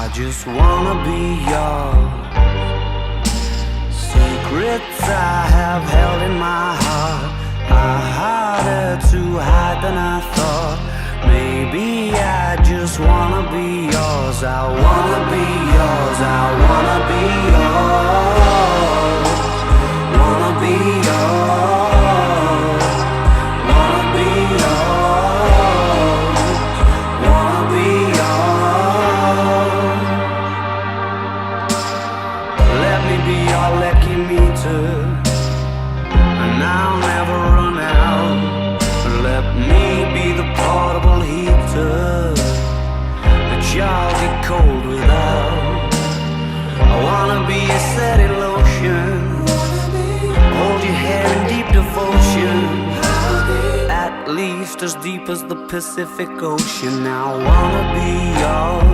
I just wanna be yours. Secrets I have held in my heart are harder to hide than I thought. Maybe I just wanna be yours. I wanna be yours. I wanna be yours. Wanna be yours. Wanna be yours. Wanna be yours. Let me be your lucky meter, and I'll never run out. Let me be the portable heater that y'all get cold without. I wanna be a steady lotion, hold your hair in deep devotion, at least as deep as the Pacific Ocean. I wanna be yours.